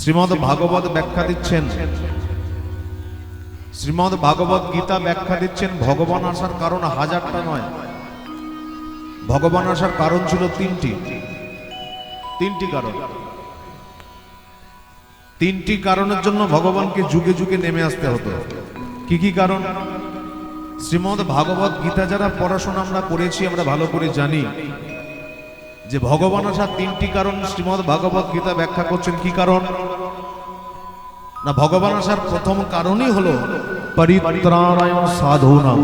শ্রীমদ্ ভাগবত ব্যাখ্যা দিচ্ছেন, শ্রীমদ্ ভাগবত গীতা ব্যাখ্যা দিচ্ছেন ভগবান আসার কারণ হাজারটা নয়, ভগবান আসার কারণ ছিল তিনটি কারণ। তিনটি কারণের জন্য ভগবানকে যুগে যুগে নেমে আসতে হতো। কি কি কারণ? শ্রীমদ্ ভাগবত গীতা যারা পড়াশোনা আমরা করেছি আমরা ভালো করে জানি যে ভগবান আসার তিনটি কারণ শ্রীমদ্ ভাগবত গীতা ব্যাখ্যা করছেন। কি কারণ না, ভগবান আসার প্রথম কারণই হলো পরিত্রাণায় সাধুনাং।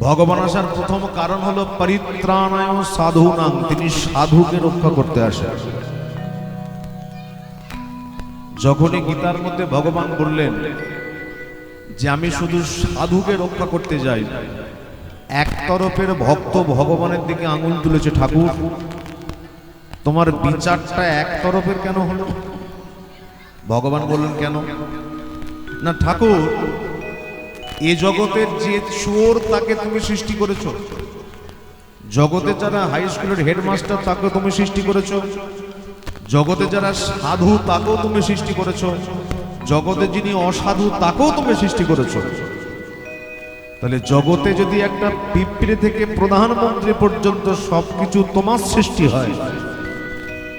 ভগবান আসার প্রথম কারণ হলো পরিত্রাণায় সাধুনাং, তিনি সাধুকে রক্ষা করতে আসেন। যখনই গীতার মধ্যে ভগবান বললেন যে আমি শুধু সাধুকে রক্ষা করতে যাই, এক তরফের ভক্ত ভগবানের দিকে আঙুল তুলেছে, ঠাকুর তোমার বিচারটা এক তরফের কেন হলো? ভগবান বললেন কেন না, ঠাকুর এ জগতের যে চোর তাকে তুমি সৃষ্টি করেছো, জগতে যারা হাই স্কুলের হেডমাস্টার তাকে তুমি সৃষ্টি করেছো, জগতে যারা সাধু তাকেও তুমি সৃষ্টি করেছো, জগতে যিনি অসাধু তাকেও তুমি সৃষ্টি করেছো। তাহলে জগতে যদি একটা পিঁপড়ে থেকে প্রধানমন্ত্রী পর্যন্ত সবকিছু তোমার সৃষ্টি হয়,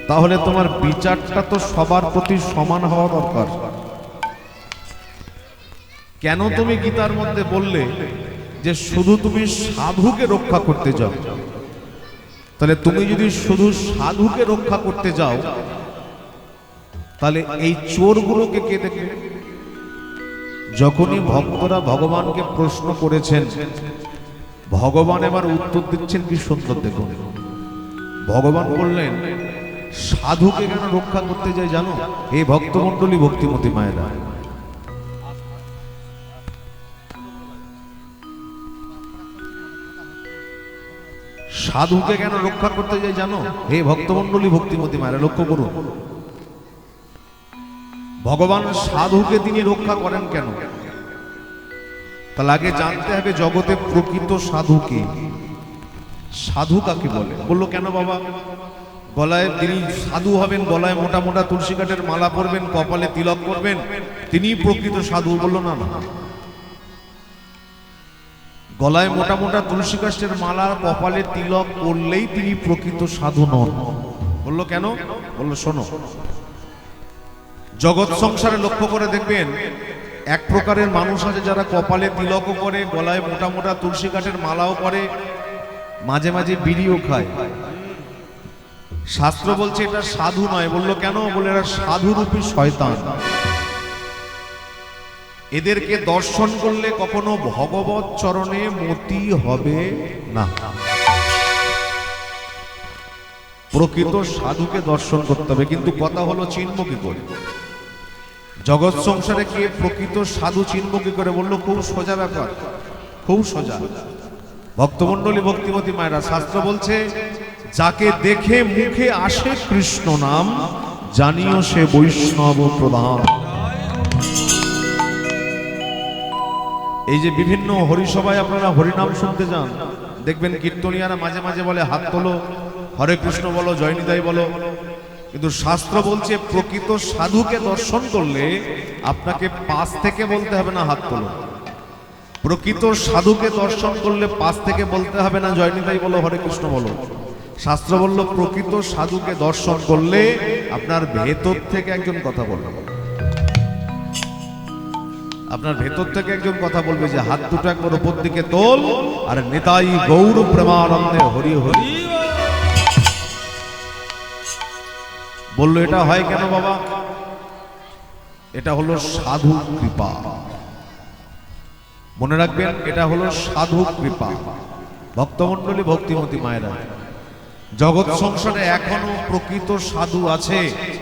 তাহলে তোমার বিচারটা তো সবার প্রতি সমান হওয়া দরকার। কেন তুমি গীতার মধ্যে বললে যে শুধু তুমি সাধুকে রক্ষা করতে যাও? তাহলে তুমি যদি শুধু সাধুকে রক্ষা করতে যাও, তাহলে এই চোরগুলোকে কে দেখবে? যখনই ভক্তরা ভগবানকে প্রশ্ন করেছেন, ভগবান এবার উত্তর দিচ্ছেন কি সুন্দর দেখুন। ভগবান বললেন সাধুকে কেন রক্ষা করতে যায় জানো? এই ভক্তমণ্ডলী ভক্তিমতী মায়েরা, সাধুকে কেন রক্ষা করতে যায় জানো? হে ভক্তমণ্ডলী ভক্তিমতী মায়েরা, লক্ষ্য করুন ভগবান সাধুকে তিনি রক্ষা করেন কেন? তাহলে আগে জানতে হবে জগতে প্রকৃত সাধুকে, সাধু কাকে বলে। বললো কেন বাবা? গলায় তিনি সাধু হবেন, গলায় মোটা মোটা তুলসী কাঠের মালা পরবেন, কপালে তিলক করবেন, তিনি প্রকৃত সাধু? বললো না না, গলায় মোটা মোটা তুলসী কাঠের মালা কপালে তিলক করলেই তিনি প্রকৃত সাধু নন। বললো কেন? বললো শোনো, জগৎ সংসারে লক্ষ্য করে দেখবেন এক প্রকারের মানুষ আছে যারা কপালে তিলকও করে, গলায় মোটা মোটা তুলসী কাঠের মালাও করে, মাঝে মাঝে বিড়িও খায়। শাস্ত্র বলছে এটা সাধু নয়। বললো কেন? বলে এরা সাধুরূপী শয়তান, এদেরকে দর্শন করলে কখনো ভগবত চরণে মতি হবে না। প্রকৃত সাধুকে দর্শন করতে হবে, কিন্তু কথা হলো চিনব কি করে? জগৎ সংসারে কে প্রকৃত সাধু চিনব কি করে? বললো খুব সোজা ব্যাপার, খুব সোজা। ভক্তমণ্ডলী ভক্তিমতী মায়েরা, শাস্ত্র বলছে যাকে দেখে মুখে আসে কৃষ্ণ নাম, জানিও সে বৈষ্ণব প্রধান। এই যে বিভিন্ন হরিসভায় আপনারা হরিনাম শুনতে যান, দেখবেন কীর্তনিয়ারা মাঝে মাঝে বলে হাত তোলো, হরে কৃষ্ণ বলো, জয়নিতাই বলো, কিন্তু শাস্ত্র বলছে প্রকৃত সাধুকে দর্শন করলে আপনাকে পাশ থেকে বলতে হবে না হাত তোলো। প্রকৃত সাধুকে দর্শন করলে পাশ থেকে বলতে হবে না জয়নিতাই বলো, হরে কৃষ্ণ বলো। শাস্ত্র বলল প্রকৃত সাধুকে দর্শন করলে আপনার ভেতর থেকে একজন কথা বলবে, আপনার ভেতর থেকে একজন কথা বলবে যে হাত দুটো একবার উপর দিকে তোল আর নিতাই গৌর প্রেমানন্দে হরি হরি। বললো এটা হয় কেন বাবা? এটা হলো সাধু কৃপা। মনে রাখবেন, এটা হলো সাধু কৃপা। ভক্তমণ্ডলী ভক্তিমতী মায়েরা, জগৎ সংসারে এখনো প্রকৃত সাধু আছে,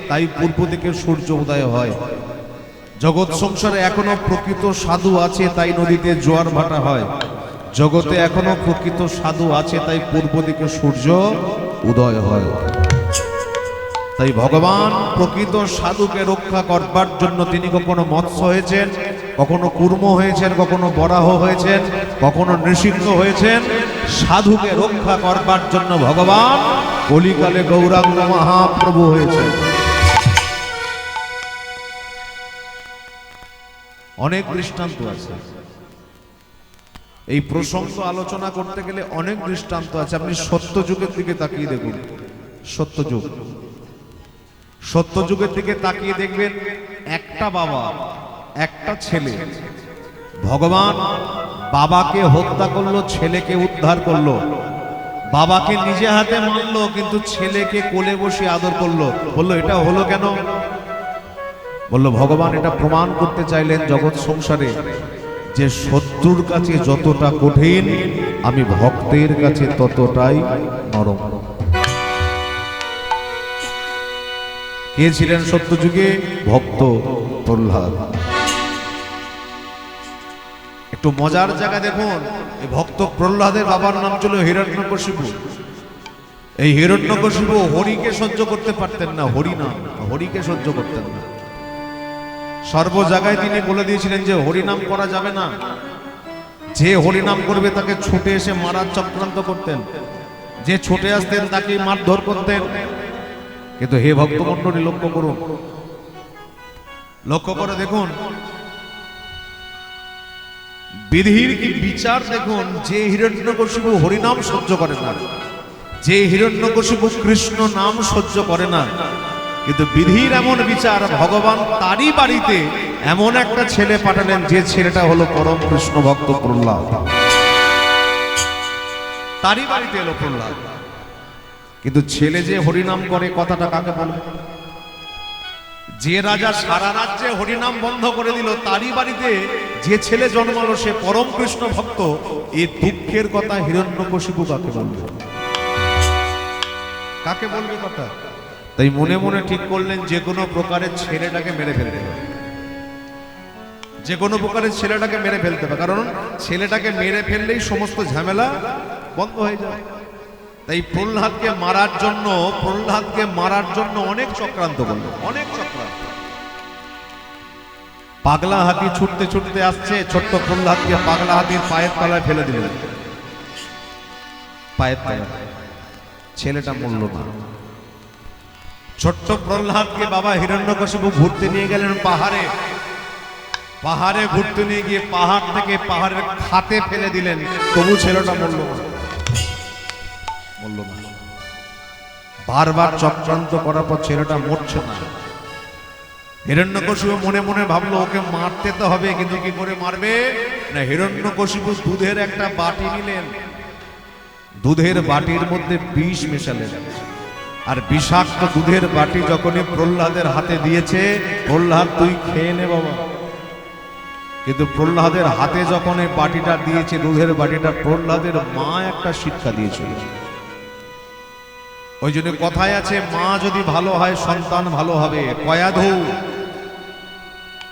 তাই পূর্ব দিকে সূর্য উদয় হয়। জগৎ সংসারে এখনো প্রকৃত সাধু আছে, তাই নদীতে জোয়ার ভাটা হয়। জগতে এখনো প্রকৃত সাধু আছে, তাই পূর্ব দিকে সূর্য উদয় হয়। তাই ভগবান প্রকৃত সাধুকে রক্ষা করবার জন্য তিনি কখনো মৎস্য হয়েছেন, কখনো কুর্ম হয়েছেন, কখনো বরাহ হয়েছেন, কখনো নৃসিংহ হয়েছেন। সাধুকে রক্ষা করবার জন্য ভগবান কলিকালে গৌরাঙ্গ মহাপ্রভু হয়েছে। অনেক দৃষ্টান্ত আছে, এই প্রসঙ্গ আলোচনা করতে গেলে অনেক দৃষ্টান্ত আছে। আপনি সত্যযুগের দিকে তাকিয়ে দেখুন, সত্যযুগ, সত্যযুগের দিকে তাকিয়ে দেখবেন একটা বাবা একটা ছেলে, ভগবান বাবাকে হত্যা করলো, ছেলেকে উদ্ধার করলো। বাবাকে নিজে হাতে মারলো, কিন্তু ছেলেকে কোলে বসে আদর করলো। বললো এটা হলো কেন? বললো ভগবান এটা প্রমাণ করতে চাইলেন জগৎ সংসারে যে শত্রুর কাছে যতটা কঠিন, আমি ভক্তের কাছে ততটাই নরম। কে ছিলেন সত্যযুগে? ভক্ত প্রহ্লাদ। একটু মজার জায়গা দেখুন, এই ভক্ত প্রহ্লাদের বাবার নাম ছিল হিরণ্যকশিপু। এই হিরণ্যকশিপু হরিকে সহ্য করতে পারতেন না, হরি না, হরিকে সহ্য করতেন না। সর্ব জায়গায় তিনি বলে দিয়েছিলেন যে হরিনাম করা যাবে না, যে হরিনাম করবে তাকে ছুটে এসে মারার চক্রান্ত করতেন, যে ছুটে আসতেন তাকে মারধর করতেন। কিন্তু হে ভক্তমণ্ডলী লক্ষ্য করুন, লক্ষ্য করে দেখুন বিধির কি বিচার দেখুন। যে হিরণ্যকশিপু হরিনাম সহ্য করে না, যে হিরণ্যকশিপু কৃষ্ণ নাম সহ্য করে না, কিন্তু বিধির এমন বিচার, ভগবান তারই বাড়িতে এমন একটা ছেলে পাঠালেন যে ছেলেটা হলো পরম কৃষ্ণ ভক্ত প্রহ্লাদ। তারই বাড়িতে এলো প্রহ্লাদ, কিন্তু ছেলে যে হরিনাম করে কথাটা কাকে বলবে? যে রাজা সারা রাজ্যে হরিনাম বন্ধ করে দিল, তারই বাড়িতে যে ছেলে জন্মালো সে পরম কৃষ্ণ ভক্ত। এই দুঃখের কথা হিরণ্যকশিপু কাকে বলবে? কাকে বলবে কথা? তাই মনে মনে ঠিক করলেন যে কোনো প্রকারের ছেলেটাকে মেরে ফেলতে হবে, যে কোনো প্রকারের ছেলেটাকে মেরে ফেলতে হবে, কারণ ছেলেটাকে মেরে ফেললেই সমস্ত ঝামেলা বন্ধ হয়ে যায়। তাই প্রহ্লাদকে মারার জন্য অনেক চক্রান্ত করলো, অনেক চক্রান্ত। পাগলা হাতি ছুটতে ছুটতে আসছে, ছোট্ট প্রহ্লাদকে পাগলা হাতির পায়ের তলায় ফেলে দিলেন, পায়ের তলায়। ছেলেটা মরল না। ছোট্ট প্রহ্লাদকে বাবা হিরণ্যকশিপু ঘুরতে নিয়ে গেলেন পাহাড়ে। পাহাড়ে ঘুরতে নিয়ে গিয়ে পাহাড় থেকে পাহাড়ের খাতে ফেলে দিলেন, তবু ছেলেটা মরল না, মরল না। বারবার চক্রান্ত করার পর ছেলেটা মরছে না। হিরণ্যকশিপু মনে মনে ভাবলো ওকে মারতে তো হবে, কিন্তু কি করে মারবে না? হিরণ্যকশিপু দুধের একটা বাটি নিলেন, দুধের বাটির মধ্যে বিষ মেশালেন, আর বিষাক্ত দুধের বাটি যখনই প্রহ্লাদের হাতে দিয়েছে, প্রহ্লাদ তুই খেয়ে নে বাবা। কিন্তু প্রহ্লাদের হাতে যখন এই বাটিটা দিয়েছে, দুধের বাটিটা, প্রহ্লাদের মা একটা শিক্ষা দিয়েছিল। ওই জন্য কথায় আছে, মা যদি ভালো হয় সন্তান ভালো হবে। কয়াধু,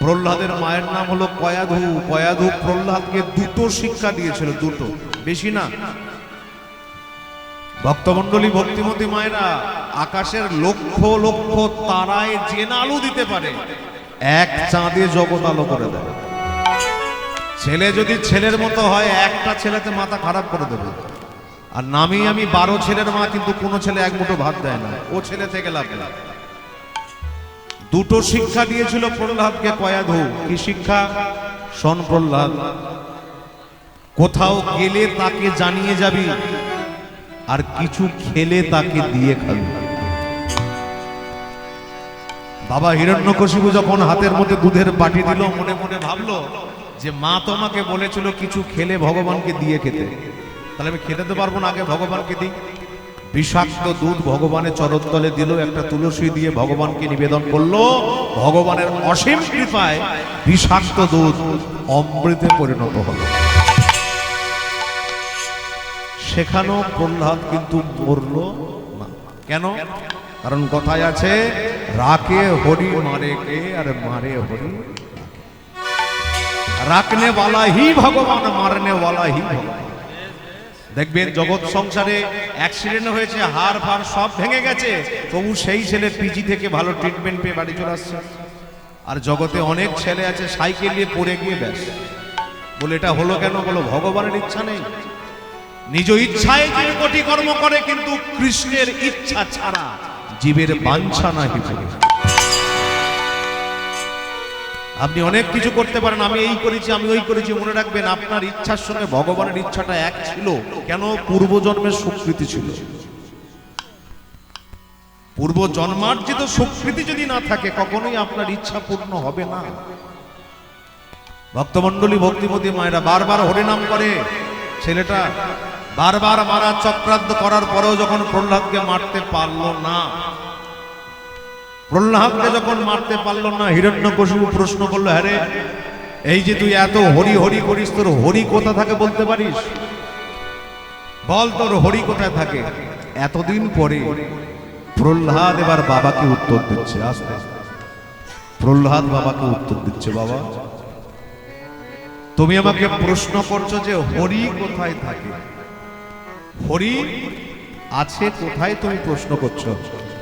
প্রহ্লাদের মায়ের নাম হলো কয়াধু। কয়াধু প্রহ্লাদকে দুটো শিক্ষা দিয়েছিল, দুটো, বেশি না। ভক্তমণ্ডলী, ভক্তিমতী মায়েরা, আকাশের লক্ষ লক্ষ তারায় যে আলো দিতে পারে, এক চাঁদে জগৎ আলো করে দেয়। ছেলে যদি ছেলের মতো হয়, একটা ছেলেতে মাথা খারাপ করে দেবে। আর নামি আমি 12 ছেলের মা, কিন্তু কোনো ছেলে এক মুঠো ভাত দেয় না, ও ছেলে থেকে লাভ নেই। দুটো শিক্ষা দিয়েছিল প্রহ্লাদকে কয়াধু। কি শিক্ষা? শোন প্রহ্লাদ, কোথাও গেলে তাকে জানিয়ে যাবি, আর কিছু খেলে তাকে দিয়ে খাবি। বাবা হিরণ্যকশিপু যখন হাতের মধ্যে দুধের বাটি দিল, মনে মনে ভাবলো যে মা তোমাকে বলেছিল কিছু খেলে ভগবানকে দিয়ে খেতে, তাহলে আমি খেতে তো পারবো না, আগে ভগবানকে দিই। বিষাক্ত দুধ ভগবানের চরণতলে দিল, একটা তুলসী দিয়ে ভগবানকে নিবেদন করলো। ভগবানের অসীম কৃপায় বিষাক্ত দুধ অমৃতে পরিণত হলো। সেখানেও প্রহ্লাদ কিন্তু মরল না। কেন? কারণ কথায় আছে, রাকে হরি মারে কে, আর মারে হরি রাখনে वाला ही ভগবান, মারনে वाला ही ভগবান। দেখবেন জগৎ সংসারে অ্যাক্সিডেন্ট হয়েছে, হাড় ফাড় সব ভেঙে গেছে, তবু সেই ছেলে পিজি থেকে ভালো ট্রিটমেন্ট পেয়ে বাড়ি চলে আসছে। আর জগতে অনেক ছেলে আছে সাইকেল নিয়ে পড়ে গিয়ে ব্যাস। বলে এটা হলো কেন? বলো ভগবানের ইচ্ছা নেই। নিজ ইচ্ছায় জীব কোটি কর্ম করে, কিন্তু কৃষ্ণের ইচ্ছা ছাড়া জীবের বাঞ্ছা নাহি বলে। আপনি অনেক কিছু করতে পারেন, আমি এই করেছি, আমি ওই করেছি, মনে রাখবেন আপনার ইচ্ছার সঙ্গে ভগবানের ইচ্ছাটা এক ছিল। কেন? পূর্বজন্মের স্বীকৃতি ছিল। পূর্ব জন্মার্জিত স্বীকৃতি যদি না থাকে, কখনোই আপনার ইচ্ছা পূর্ণ হবে না। ভক্তমণ্ডলী, ভক্তিমতী মায়েরা বারবার হরিনাম করে। ছেলেটা বারবার মারা চক্রান্ত করার পরেও যখন প্রহ্লাদকে মারতে পারলো না, প্রহ্লাদকে যখন মারতে পারলো না, হিরণ্যকশিপু প্রশ্ন করলো, হ্যাঁ রে, এই যে তুই এত হরি হরি করিস, তোর হরি কোথা থাকে বলতে পারিস? বল তোর হরি কোথায় থাকে। এতদিন পরে প্রহ্লাদ এবার বাবাকে উত্তর দিচ্ছে। আস্তে প্রহ্লাদ বাবাকে উত্তর দিচ্ছে, বাবা তুমি আমাকে প্রশ্ন করছো যে হরি কোথায় থাকে, হরি আছে কোথায় তুমি প্রশ্ন করছো।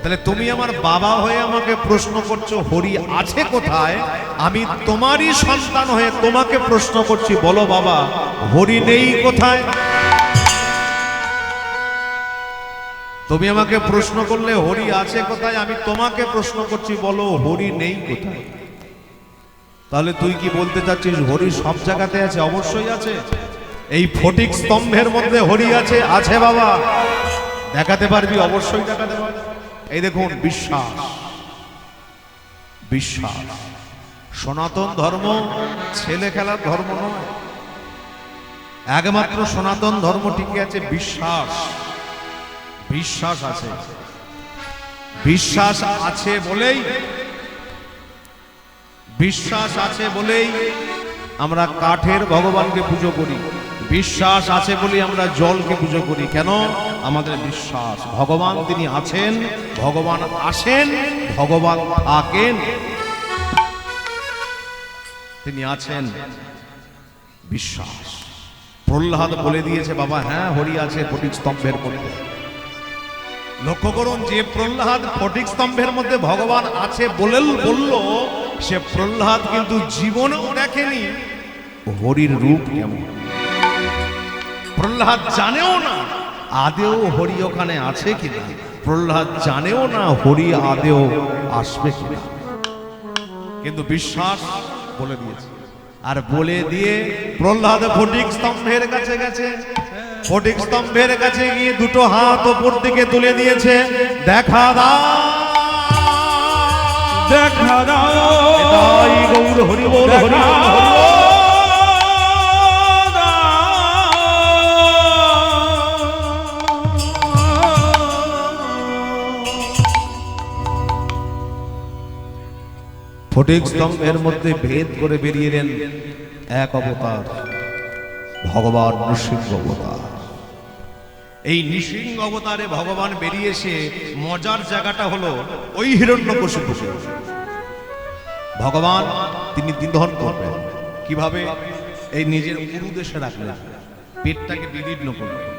তাহলে তুমি আমার বাবা হয়ে আমাকে প্রশ্ন করছো হরি আছে কোথায়। আমি তোমারই সন্তান হয়ে তোমাকে প্রশ্ন করছি, বলো বাবা হরি নেই কোথায়। তুমি আমাকে প্রশ্ন করলে হরি আছে কোথায়, আমি তোমাকে প্রশ্ন করছি বলো হরি নেই কোথায়। তাহলে তুই কি বলতে চাচ্ছিস হরি সব জায়গাতে আছে? অবশ্যই আছে। এই ফটিক স্তম্ভের মধ্যে হরি আছে। আছে বাবা, দেখাতে পারবি? অবশ্যই দেখাতে পারবি। এই দেখুন, বিশ্বাস, বিশ্বাস। সনাতন ধর্ম ছেলে খেলার ধর্ম নয়। একমাত্র সনাতন ধর্ম টিকে আছে বিশ্বাস। বিশ্বাস আছে, বিশ্বাস আছে বলেই, বিশ্বাস আছে বলেই আমরা কাঠের ভগবানকে পুজো করি। বিশ্বাস আছে বলেই আমরা জলকে পুজো করি। কেন? আমাদের বিশ্বাস ভগবান তিনি আছেন, ভগবান আসেন, ভগবান থাকেন, তিনি আছেন। বিশ্বাস। প্রহ্লাদ বলে দিয়েছে বাবা হ্যাঁ হরি আছে ফটিক স্তম্ভের মধ্যে। লক্ষ্য করুন, যে প্রহ্লাদ ফটিক স্তম্ভের মধ্যে ভগবান আছে বলল, সে প্রহ্লাদ কিন্তু জীবনেও দেখেনি হরির রূপ কেমন। প্রহ্লাদ জানেও না আদেও হরি ওখানে আছে কিনা। প্রহ্লাদ জানেও না হরি আদেও আসবে কিনা, কিন্তু বিশ্বাস বলে দিয়েছে। আর বলে দিয়ে প্রহ্লাদ ফটিক স্তম্ভের কাছে গেছে। ফটিক স্তম্ভের কাছে গিয়ে দুটো হাত ওপর দিকে তুলে দিয়েছে, দেখা দাও, দেখা দাও, এটাই গৌর হরি বল, হরি বল। ফটিক স্তম্ভের মধ্যে ভেদ করে বেরিয়ে এলেন এক অবতার, ভগবান নৃসিংহ অবতার। এই নৃসিংহ অবতারে ভগবান বেরিয়ে এসে মজার জায়গাটা হলো ওই হিরণ্যকশিপুকে ভগবান তিনি নিধন করবেন। কিভাবে? এই নিজের উরুদেশে রাখলেন, পেটটাকে বিদীর্ণ করলেন।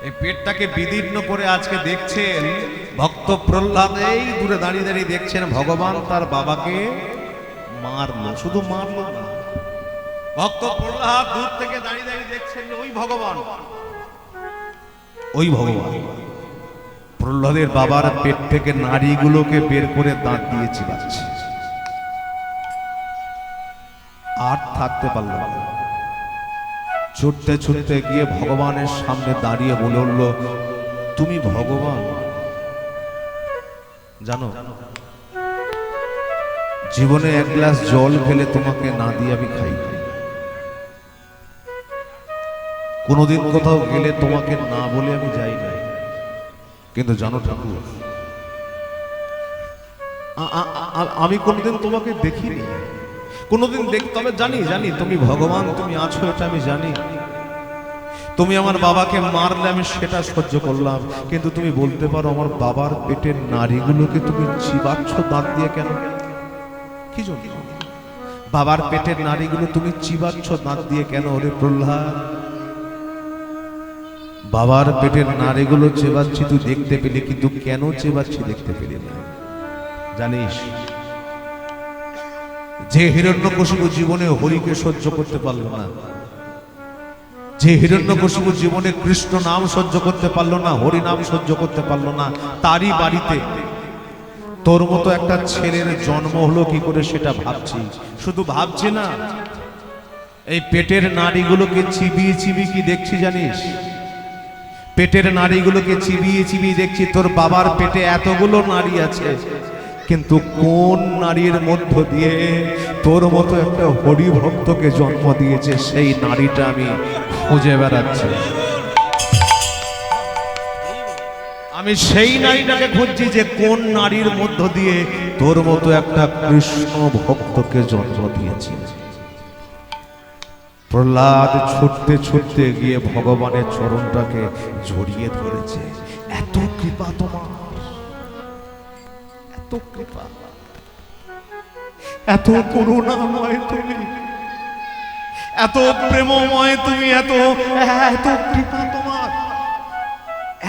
এই পেটটাকে বিদীর্ণ করে আজকে দেখছেন ভক্ত প্রহ্লাদ এই দূরে দাঁড়িয়ে দাঁড়িয়ে দেখছেন ভগবান তার বাবাকে মারলো। শুধু মারলো না, ভক্ত প্রহ্লাদ দূর থেকে দাঁড়িয়ে দাঁড়িয়ে দেখছেন ওই ভগবান, ওই ভগবান প্রহ্লাদের বাবার পেট থেকে নাড়িগুলোকে বের করে দাঁত দিয়ে চিবাচ্ছে। আর থাকতে পারল না, ছুটতে ছুটতে গিয়ে ভগবানের সামনে দাঁড়িয়ে বলে উঠল, তুমি ভগবান? জানো জীবনে এক গ্লাস জল খেলে তোমাকে না দিয়ে আমি খাই, কোনোদিন কোথাও গেলে তোমাকে না বলে আমি যাই না। কিন্তু জানো ঠাকুর, আমি কোনোদিন তোমাকে দেখিনি, কোনোদিন তবে জানি জানি তুমি ভগবান, তুমি আছো এটা আমি জানি। তুমি আমার বাবাকে মারলে আমি সেটা সহ্য করলাম, কিন্তু তুমি বলতে পারো আমার বাবার পেটের নাড়িগুলোকে তুমি চিবাচ্ছ দাঁত দিয়ে কেন? কি জন্য বাবার পেটের নাড়িগুলো তুমি চিবাচ্ছ দাঁত দিয়ে কেন? ওরে প্রহ্লাদ, বাবার পেটের নাড়িগুলো চেবাচ্ছি তুই দেখতে পেলি, কিন্তু কেন চেবাচ্ছি দেখতে পেলি না? জানিস যে হিরণ্যকশিপু জীবনে হরিকে সহ্য করতে পারল না, যে হিরণ্যকশিপু জীবনে কৃষ্ণ নাম সহ্য করতে পারলো না, হরি নাম সহ্য করতে পারলো না, তারই বাড়িতে তোর মতো একটা ছেলের জন্ম হলো কি করে সেটা ভাবছি। শুধু ভাবছি না, এই পেটের নাড়িগুলোকে চিবিয়ে চিবিয়ে কি দেখছি জানিস? পেটের নাড়িগুলোকে চিবিয়ে চিবিয়ে দেখছি তোর বাবার পেটে এতগুলো নাড়ি আছে, কিন্তু কোন নারীর মধ্য দিয়ে তোর মতো একটা হরি ভক্তকে জন্ম দিয়েছে সেই নারীটা আমি খুঁজে বেড়াচ্ছি। আমি সেই নারীটাকে খুঁজছি যে কোন নারীর মধ্য দিয়ে তোর মতো একটা কৃষ্ণ ভক্তকে জন্ম দিয়েছে। প্রহ্লাদ ছুটতে ছুটতে গিয়ে ভগবানের চরণটাকে জড়িয়ে ধরেছে। এত কৃপা তোমার, এত কৃপা, এত করুণাময় তুমি, এত প্রেমময় তুমি, এত এত কৃপা তোমার,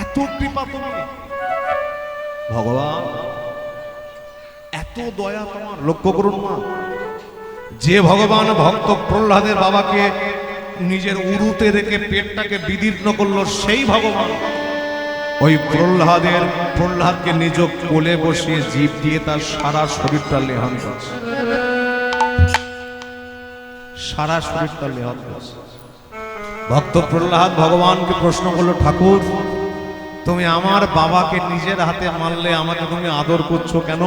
এত কৃপা তুমি ভগবান, এত দয়া তোমার। লক্ষ্য করুন মা, যে ভগবান ভক্ত প্রহ্লাদের বাবাকে নিজের উরুতে রেখে পেটটাকে বিদীর্ণ করলো, সেই ভগবান ওই প্রহ্লাদকে নিজ কোলে বসিয়ে জীব দিয়ে তার সারা শরীরটা লেহন করছে, সারা শরীরটা লেহন করছে। ভক্ত প্রহ্লাদ ভগবানকে প্রশ্ন করলো, ঠাকুর তুমি আমার বাবাকে নিজের হাতে মারলে, আমাকে তুমি আদর করছো কেন?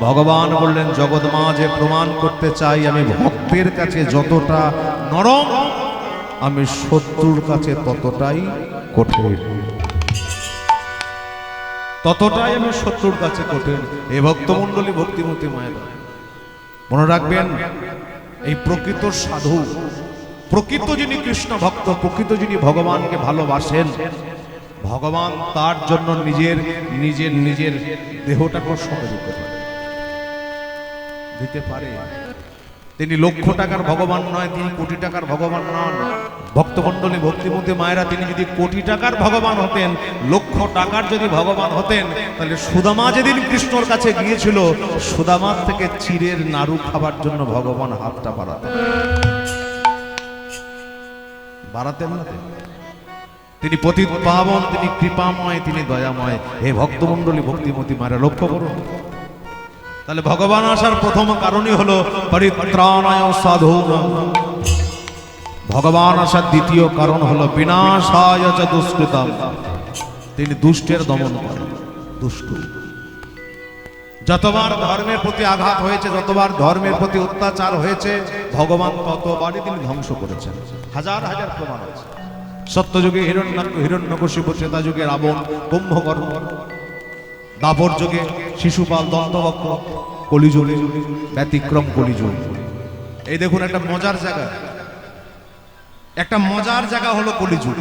ভগবান বললেন, জগৎমা যে প্রমাণ করতে চাই আমি ভক্তের কাছে যতটা নরম, আমি শত্রুর কাছে ততটাই কঠিন, ততটাই আমি শত্রুর কাছে কঠিন। এই ভক্তমণ্ডলী ভক্তিমতী মায়েরা মনে রাখবেন, এই প্রকৃত সাধু, প্রকৃত যিনি কৃষ্ণ ভক্ত, প্রকৃত যিনি ভগবানকে ভালোবাসেন, ভগবান তার জন্য নিজের নিজের নিজের দেহটাকে সময় দিতে পারে। তিনি লক্ষ টাকার ভগবান নয়, তিনি কোটি টাকার ভগবান নন। ভক্তমণ্ডলী ভক্তিমতী মায়েরা, তিনি যদি কোটি টাকার ভগবান হতেন, লক্ষ টাকার যদি ভগবান হতেন, তাহলে সুদামা যেদিন কৃষ্ণর কাছে গিয়েছিল, সুদামার থেকে চিড়ের নাড়ু খাবার জন্য ভগবান হাতটা বাড়াতেন না। তিনি পতিত পাবন, তিনি কৃপাময়, তিনি দয়াময়। হে ভক্তমণ্ডলী ভক্তিমতী মায়েরা লক্ষ্য করুন, তাহলে ভগবান আসার প্রথম কারণই হলো পরিত্রাণায় সাধূনাং। ভগবান আসার দ্বিতীয় কারণ হলো বিনাশায় চ দুষ্কৃতাম, তিনি দুষ্টের দমন করেন। দুষ্ট যতবার ধর্মের প্রতি আঘাত হয়েছে, যতবার ধর্মের প্রতি অত্যাচার হয়েছে, ভগবান ততবারই তিনি ধ্বংস করেছেন। হাজার হাজার প্রমাণ আছে। সত্যযুগে হিরণ্যকশিপু, ত্রেতা যুগে রাবণ, কুম্ভকর্ণ, দাপর যুগে শিশুপাল, দন্তবক্র, কলিযুগে ব্যতিক্রম কলিযুগ। এই দেখুন একটা মজার জায়গা, একটা মজার জায়গা হলো কলিযুগ।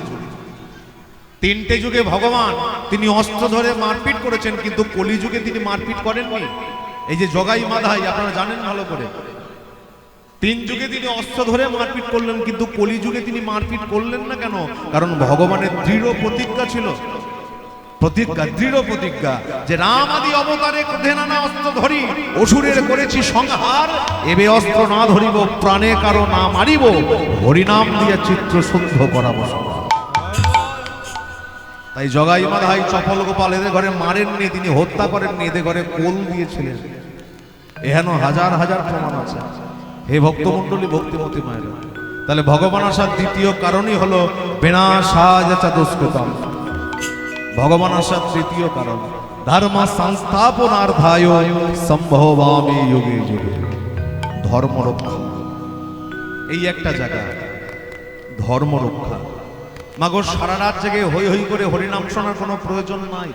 তিনটে যুগে ভগবান তিনি অস্ত্র ধরে মারপিট করেছেন, কিন্তু কলিযুগে তিনি মারপিট করেননি। এই যে জগাই মাধাই আপনারা জানেন ভালো করে, তিন যুগে তিনি অস্ত্র ধরে মারপিট করলেন, কিন্তু কলিযুগে তিনি মারপিট করলেন না। কেন? কারণ ভগবানের দৃঢ় প্রতিজ্ঞা ছিল, প্রতিজ্ঞা, দৃঢ় প্রতিজ্ঞা যে রাম আদি অবতারে ক্রোধে নানা অস্ত্র ধরি, অসুরের করেছি সংহার, এবে অস্ত্র না ধরিব, প্রাণে কারো না মারিব, হরিনাম দিয়া চিত্র শুদ্ধ করাবো। তাই জগাই মাধাই, চপল গোপাল এদের ঘরে মারেননি, তিনি হত্যা করেননি, এদের ঘরে কোল দিয়েছিলেন। এহেন হাজার হাজার প্রমাণ আছে। হে ভক্তমণ্ডলী ভক্তিমতী মায়েরা, তাহলে ভগবান আসার দ্বিতীয় কারণই হলো বিনাশায় চ দুষ্কৃতাম। ভগবান আসার তৃতীয় কারণ ধর্ম সংস্থাপনার্থায় সম্ভবামি যুগে যুগে, ধর্ম রক্ষা। এই একটা জায়গা, ধর্ম রক্ষা। মাগো সারা রাত জেগে হই হই করে হরিনাম শোনার কোনো প্রয়োজন নাই।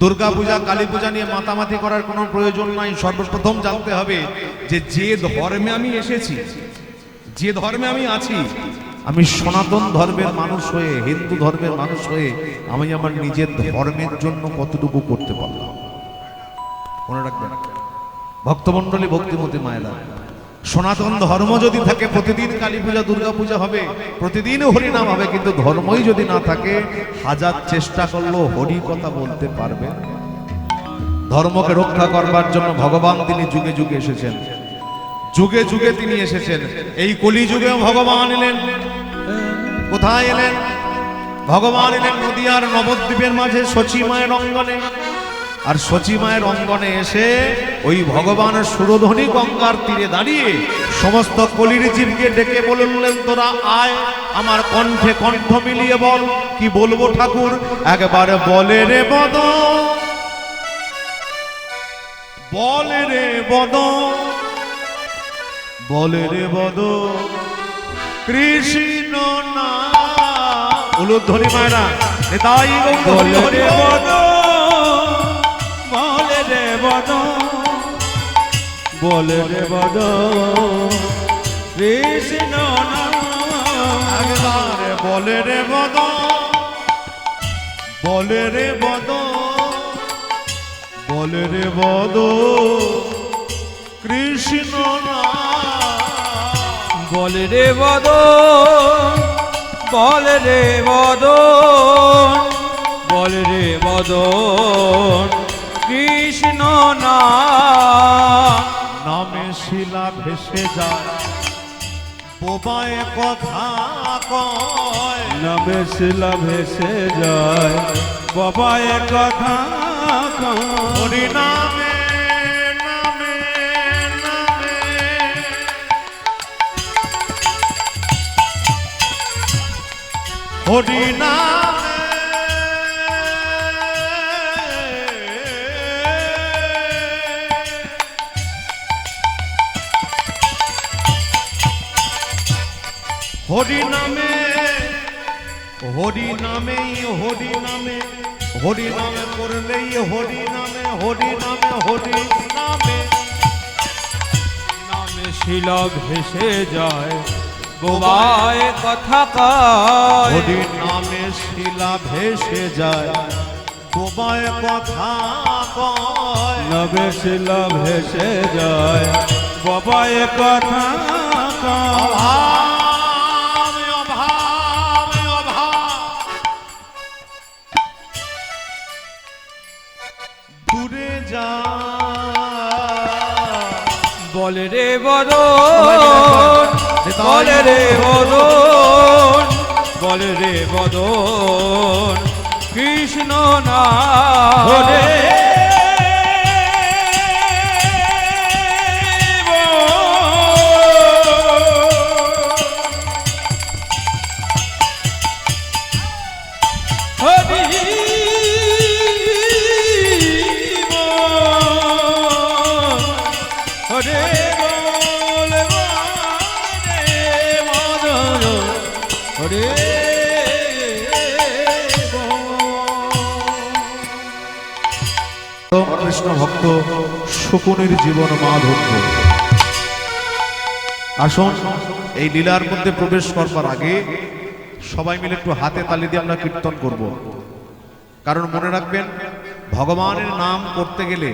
দুর্গা পূজা, কালী পূজা নিয়ে মাতামাতি করার কোনো প্রয়োজন নাই। সর্বপ্রথম জানতে হবে যে ধর্মে আমি এসেছি, যে ধর্মে আমি আছি, আমি সনাতন ধর্মের মানুষ হয়ে, হিন্দু ধর্মের মানুষ হয়ে আমি আমার নিজের ধর্মের জন্য কতটুকু করতে পারলাম। মনে রাখবেন ভক্তমণ্ডলী ভক্তিমতী মায়েরা, সনাতন ধর্ম যদি থাকে, প্রতিদিন কালী পূজা, দুর্গা পূজা হবে, প্রতিদিন হরিনাম হবে, কিন্তু ধর্মই যদি না থাকে, হাজার চেষ্টা করলেও হরি কথা বলতে পারবে। ধর্মকে রক্ষা করবার জন্য ভগবান তিনি যুগে যুগে এসেছেন, যুগে যুগে তিনি এসেছেন। এই কলি যুগেও ভগবান এলেন। কোথায় এলেন? ভগবান এলেন নদিয়ার নবদ্বীপের মাঝে শচী মায়ের অঙ্গনে। আর শচী মায়ের অঙ্গনে এসে ওই ভগবান সুরধ্বনি গঙ্গার তীরে দাঁড়িয়ে সমস্ত কলির জীবকে ডেকে বললেন, তোরা আয় আমার কণ্ঠে কণ্ঠ মিলিয়ে বল, কি বলবো ঠাকুর? একবার বলে রে বদ, বলে রে বদ, বলে রে বদ কৃষ্ণ না। উলুধ্বনি মায়েরা তাই বলে রে বদ, বলে রে বদ, বলে রে বদ কৃষ্ণ নাম। একবার বলে রে বদ, বলে রে বদ, বলে রে বদ কৃষ্ণ না। বলে রে বদ, বলে রে বদ, বলে রে বদ কৃষ্ণ নাম। নামে শিলা ভেসে যায় বোবায় কথা কয়। নামে শিলা ভেসে যায় বাবায় কথা কয়। হরি নামে নামে নামে হরি নামে হরি নামে, হরি নামে, হরি নামে, হরি নামে করলেই হরি নামে, হরি নামে, হরি নামে। নামে শিলা ভেসে যায় বোবায় কথা কয়। হরি নামে শিলা ভেসে যায় বোবায় কথা কয়। নামে শিলা ভেসে যায় বাবায় কথা কয়। অভাব অভাব অভাব দূরে যা। বলে রে বদন, বলে রে বদন, বলে রে বদন কৃষ্ণ নাম। হরে কৃষ্ণ ভক্ত শকুনির জীবন মা ধন্য। আসুন এই লীলার মধ্যে প্রবেশ করবার আগে সবাই মিলে একটু হাতে তালি দিয়ে আমরা কীর্তন করব। কারণ মনে রাখবেন, ভগবানের নাম করতে গেলে,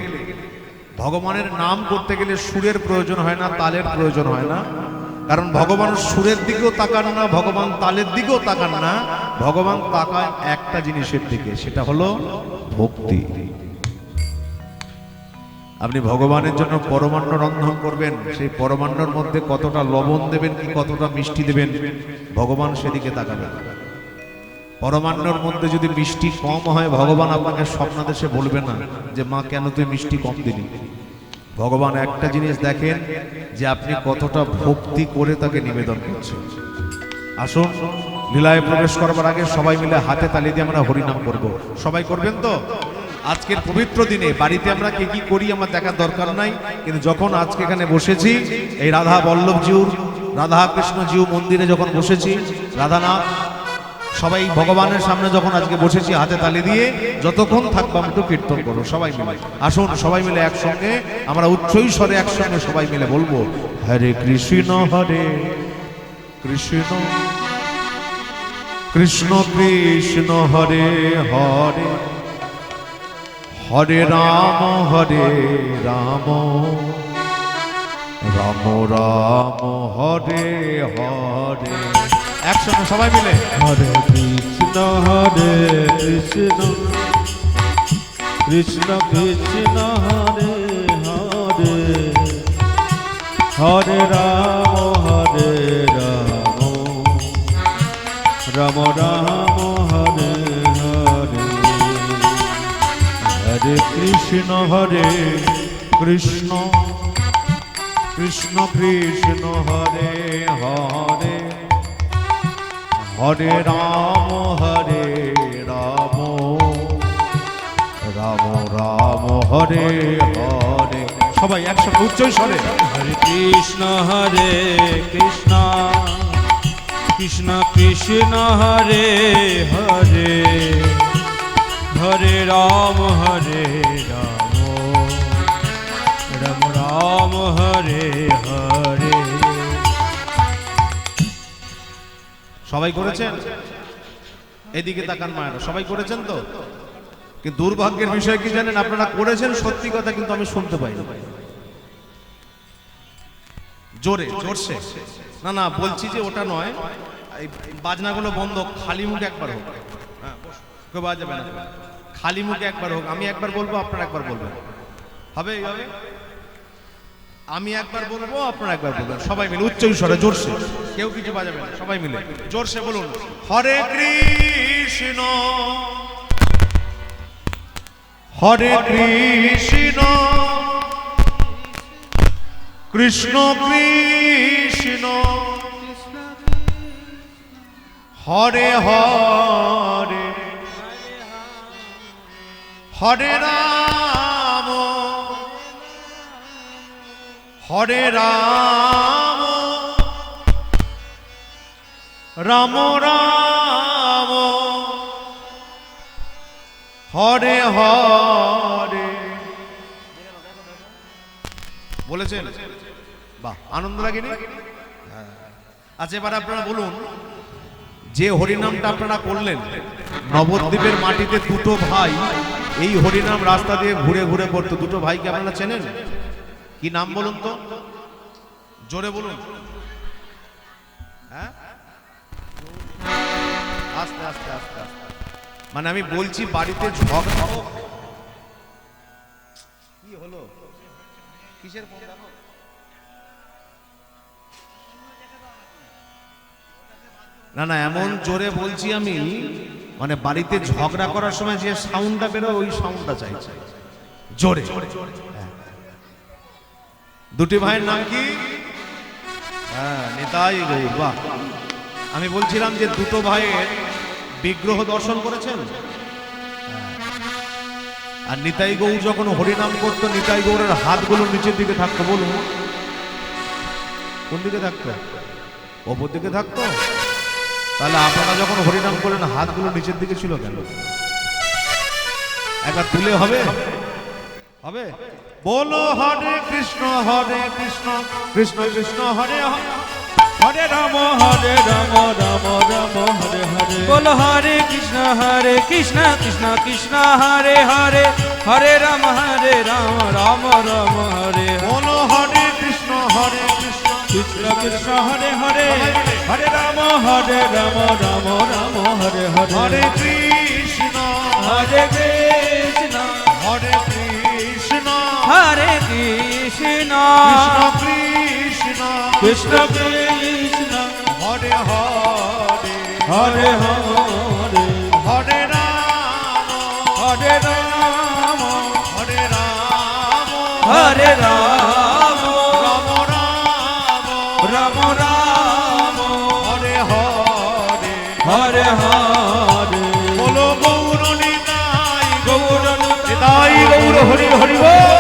ভগবানের নাম করতে গেলে সুরের প্রয়োজন হয় না, তালের প্রয়োজন হয় না। কারণ ভগবান সুরের দিকেও তাকান না, ভগবান তালের দিকেও তাকান না, ভগবান তাকায় একটা জিনিসের দিকে, সেটা হলো ভক্তি। আপনি ভগবানের জন্য পরমান্ন রন্ধন করবেন, সেই পরমান্নর মধ্যে কতটা লবণ দেবেন কি কতটা মিষ্টি দেবেন, ভগবান সেদিকে তাকাবেন। পরমান্নর মধ্যে যদি মিষ্টি কম হয়, ভগবান আপনাকে স্বপ্নাদেশে বলবে না যে মা কেন তুই মিষ্টি কম দিলি। ভগবান একটা জিনিস দেখেন যে আপনি কতটা ভক্তি করে তাকে নিবেদন করছেন। আসুন লীলায় প্রবেশ করবার আগে সবাই মিলে হাতে তালি দিয়ে আমরা হরিনাম করব। সবাই করবেন তো? আজকের পবিত্র দিনে বাড়িতে আমরা কে কি করি আমার দেখার দরকার নাই, কিন্তু যখন আজকে এখানে বসেছি এই রাধা বল্লভজিউর, রাধা কৃষ্ণজিউ মন্দিরে যখন বসেছি, রাধানাথ সবাই ভগবানের সামনে যখন আজকে বসেছি হাতে তালি দিয়ে, যতক্ষণ থাকবো আমরা একটু কীর্তন করবো সবাই মিলে। আসুন সবাই মিলে একসঙ্গে আমরা উচ্চই স্বরে একসঙ্গে সবাই মিলে বলবো, হরে কৃষ্ণ হরে কৃষ্ণ কৃষ্ণ কৃষ্ণ হরে হরে, হরে রাম রাম রাম হরে হরে। একসঙ্গে সবাই মিলে হরে কৃষ্ণ কৃষ্ণ কৃষ্ণ কৃষ্ণ হরে হরে, হরে রাম রাম রাম হরে হরে হরে কৃষ্ণ কৃষ্ণ কৃষ্ণ কৃষ্ণ হরে হরে হরে রাম রাম রাম হরে হরে। সবাই একসাথে উচ্চ স্বরে হরে কৃষ্ণ কৃষ্ণ কৃষ্ণ হরে হরে হরে রাম রাম রাম হরে হরে। সবাই করেছেন? এদিকে তাকান মায়েরা, সবাই করেছেন তো? কিন্তু দুর্ভাগ্যের বিষয় কি জানেন, আপনারা করেছেন সত্যি কথা, কিন্তু আমি শুনতে পাই না জোরসে। না বলছি যে ওটা নয়, এই বাজনাগুলো বন্ধ, খালি মুখে একবার হোক। হ্যাঁ, কেউ বাজাবে না, খালি মুখে একবার হোক। আমি একবার বলবো, আপনারা একবার বলবেন। হবে এইভাবে? আমি একবার বলবো, আপনারা একবার বলবেন, সবাই মিলে উচ্চ স্বরে জোরসে, কেউ কিছু বাজাবে না, সবাই মিলে জোরসে বলুন, হরে কৃষ্ণ কৃষ্ণ কৃষ্ণ হরে হরে হরে রাম রাম রাম হরে হরে। বলেছেন? বাহ, আনন্দ লাগেনি? আচ্ছা, এবার আপনারা বলুন, যে হরিনামটা আপনারা করলেন, নবদ্বীপের মাটিতে দুটো ভাই এই হরিনাম রাস্তা দিয়ে ঘুরে ঘুরে করতো। দুটো ভাইকে আপনারা চেনেন? কি নাম বলুন তো, জোরে বলুন। হ্যাঁ, আস্তে আস্তে আস্তে আস্তে, মানে আমি বলছি বাড়িতে ঝগড়া। কি হলো? কিসের ফোন? দেখো, না এমন জোরে বলছি আমি, মানে বাড়িতে ঝগড়া করার সময় যে সাউন্ডটা বেরোয় ওই সাউন্ডটা চাইছে জোরে। দুটি ভাইয়ের নাম কি? হ্যাঁ, নিতাই গৌর। বাহ, আমি বলছিলাম যে দুটো ভাইয়ের বিগ্রহ দর্শন করেছেন? আর নিতাই গৌর যখন হরিনাম করতো, নিতাই গৌরের হাতগুলো নিচের দিকে থাকতো। বলুন, কোন দিকে থাকতো? ওপর দিকে থাকতো। তাহলে আপনারা যখন হরিনাম করলেন হাতগুলো নিচের দিকে ছিল কেন? একবার তুলে হবে? হবে? বলো হরে কৃষ্ণ কৃষ্ণ কৃষ্ণ হরে হরে হরে রাম রাম রাম হরে হরে। বলো হরে কৃষ্ণ কৃষ্ণ কৃষ্ণ হরে হরে হরে রাম রাম রাম হরে। বলো হরে কৃষ্ণ কৃষ্ণ কৃষ্ণ হরে হরে হরে রাম রাম রাম হরে হরে। হরে কৃষ্ণ কৃষ্ণ হরে কৃষ্ণ হরে কৃষ্ণ কৃষ্ণ কৃষ্ণ কৃষ্ণ হরে হরে হরে হরে হরে রাম হরে রাম হরে রাম হরে রাম রাম রাম রাম রাম হরে হরে হরে হরে। বলো গৌর নিতাই গৌর নিতাই গৌর হরি হরি বল।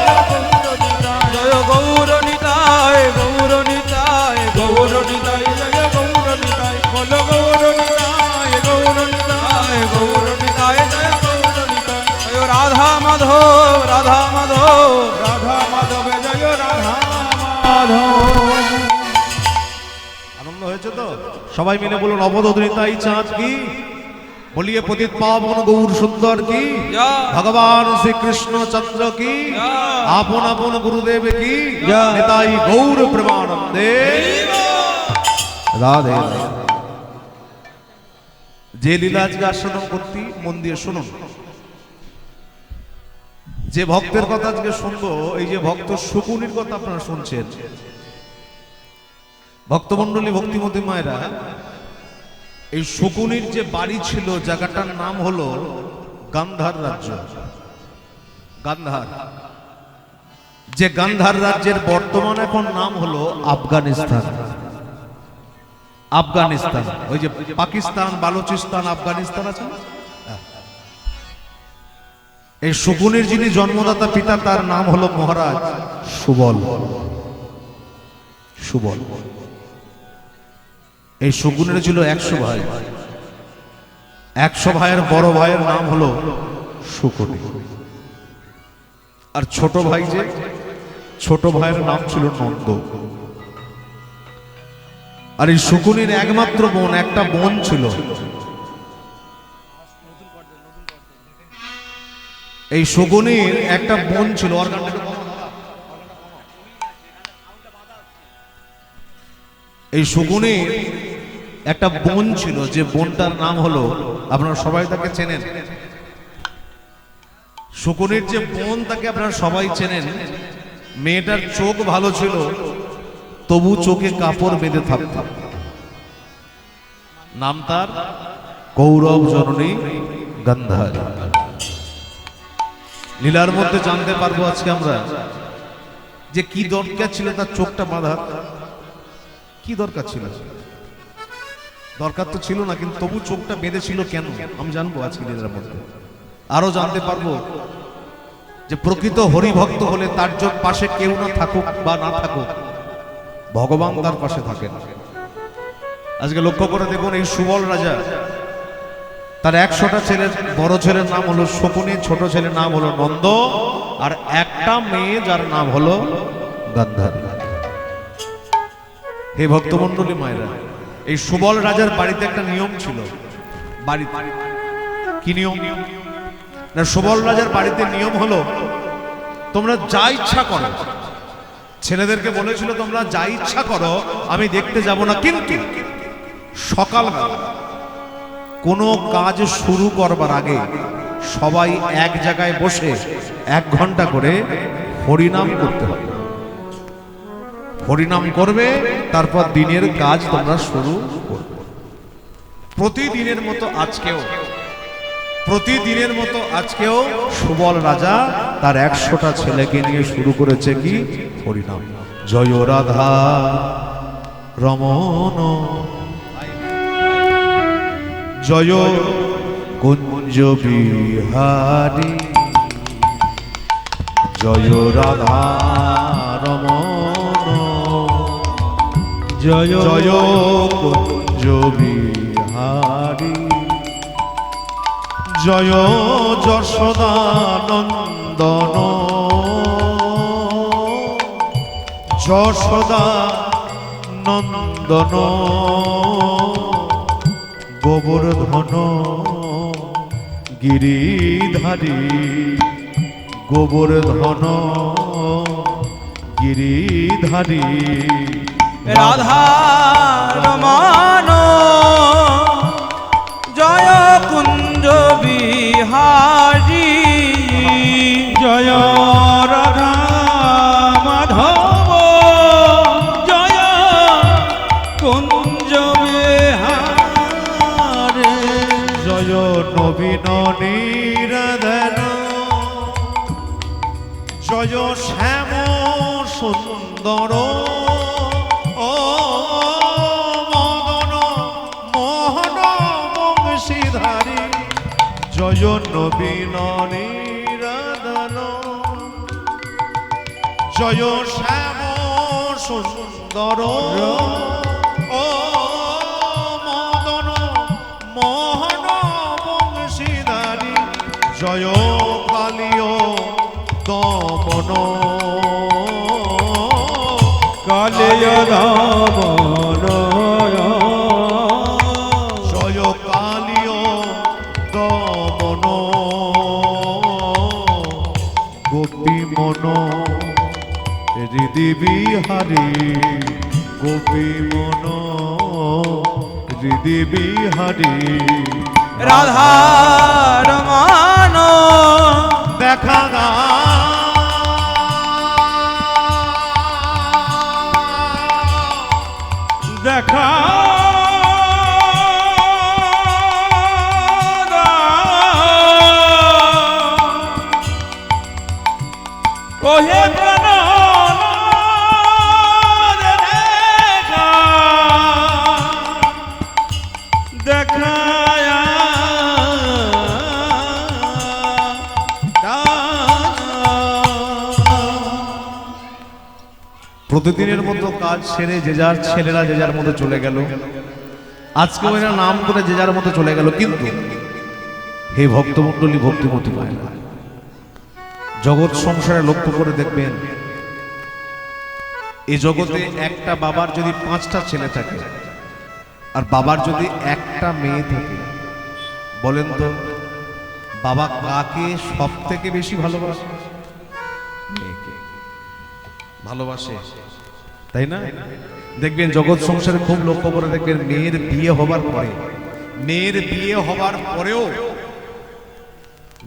জয় গৌর নিতাই গৌর নিতাই গৌর নিতাই জয় গৌর নিতাই। বলো গৌর নিতাই গৌর নিতাই গৌর নিতাই জয় গৌর নিতাই। জয় রাধা মাধব রাধা মাধব রাধা মাধব জয় রাধা মাধব। আনন্দ হয়েছে তো? সবাই মিলে বলুন, অবধ নিতাই চাঁদ কি, বলিয়ে পতিত পাবন গৌর সুন্দর কি, জয়। ভগবান শ্রীকৃষ্ণ চন্দ্র কি, জয়। আপন আপন গুরুদেব কি, জয়। নিতাই গৌর প্রেমানন্দে রাধে। যে লীলা আজকে আস্বাদন করতি, মন দিয়ে শুনুন। যে ভক্তের কথা আজকে শুনবো, এই যে ভক্ত শকুনির কথা আপনারা শুনছেন, ভক্তমন্ডলী ভক্তিমতী মায়েরা, এই শকুনির যে বাড়ি ছিল জায়গাটার নাম হলো গান্ধার রাজ্য। গান্ধার, যে গান্ধার রাজ্যের বর্তমান এখন নাম হলো আফগানিস্তান। আফগানিস্তান, ওই যে পাকিস্তান, বালুচিস্তান, আফগানিস্তান আছে না? এই শকুনির যিনি জন্মদাতা পিতা, তার নাম হলো মহারাজ সুবল। সুবল। এই শকুনের ছিল 100 ভাই। 100 ভাইয়ের বড় ভাইয়ের নাম হলো শকুনি। আর ছোট ভাই, যে ছোট ভাইয়ের নাম ছিল নন্দ। আর এই শকুনির একমাত্র বোন, একটা বোন ছিল। এই শকুনির একটা বোন ছিল। এই শকুনির একটা বোন ছিল, যে বোনটার নাম হলো, আপনারা সবাই তাকে চেনেন, শকুনির যে বোন তাকে আপনারা সবাই চেনেন। মেয়েটার চোখ ভালো ছিল, তবু চোখে কাপড় বেঁধে থাকত। নাম তার কৌরব জননী গান্ধার। লীলার মধ্যে জানতে পারবো আজকে আমরা যে কি দরকার ছিল তার চোখটা বাঁধার। কি দরকার ছিল? দরকার তো ছিল না, কিন্তু তবু চোখটা বেঁধেছিল কেন, আমি জানবো আজকে লীলার মধ্যে। আরো জানতে পারবো যে প্রকৃত হরিভক্ত হলে তার যোগ পাশে কেউ না থাকুক বা না থাকুক, ভগবান তার পাশে থাকেন। আজকে লক্ষ্য করে দেখুন, এই সুবল রাজা, তার 100টা ছেলের বড় ছেলের নাম হলো শকুনি, ছোট ছেলের নাম হলো নন্দ, আর একটা মেয়ে যার নাম হলো গান্ধারী। হে ভক্তমণ্ডলী মায়েরা, এই সুবল রাজার বাড়িতে একটা নিয়ম ছিল। বাড়ি কি নিয়ম না? সুবল রাজার বাড়িতে নিয়ম হলো, তোমরা যা ইচ্ছা করো, ছেলেদেরকে বলেছিল তোমরা যা ইচ্ছা করো, আমি দেখতে যাব না, কিন্তু সকালবেলা কোনো কাজ শুরু করবার আগে সবাই এক জায়গায় বসে 1 ঘন্টা করে হরিনাম করতে হবে। হরিনাম করবে, তারপর দিনের কাজ তোমরা শুরু করবে। প্রতিদিনের মতো আজকেও সুবল রাজা তার 100টা ছেলেকে নিয়ে শুরু করেছে কি? হরিনাম। জয় রাধা রমন, জয় কুঞ্জ বিহারী, জয় রাধা রমন, জয় জয় কুঞ্জ বিহারী, জয় যশোদানন্দন, যশোদানন্দন, গোবর্ধন গিরিধারী, গোবর্ধন গিরিধারী, রাধা রমন, জয় কুঞ্জ বিহারী, জয় রাধা মাধব, জয় কুঞ্জ বিহারে, জয় নবীন নিরধন, জয় শ্যাম সুন্দর, ও মদন মোহন বংশীধারী, জয় নবীন নিরধন, জয় শ্যাম সুন্দর, ও মদন মোহন বংশীধারী, জয় কালীয় দমন, কালিয় দমন, জয় কালীয় দমন, গোপী মন হৃদি বিহারী, গোপী মন হৃদি বিহারী, রাধা রমন, দেখা গা দেখা ওহে প্রাণ দেখায়া প্রতিদিনের মতো কাজ সেরে যে যার ছেলেরা যে যার মতো চলে গেল। আজকে ওরা নাম করে যে যার মতো চলে গেল। কিন্তু হে ভক্তমণ্ডলী, ভক্তিমতী মায়েরা, জগৎ সংসারে লক্ষ্য করে দেখবেন, এই জগতে একটা বাবার যদি 5টা ছেলে থাকে আর বাবার যদি একটা মেয়ে থাকে, বলেন তো বাবা কাকে সব থেকে বেশি ভালোবাসে? মেয়েকে ভালোবাসে, তাই না? দেখবেন জগৎ সংসারে খুব লক্ষ্য করে দেখবেন, মেয়ের বিয়ে হবার পরেও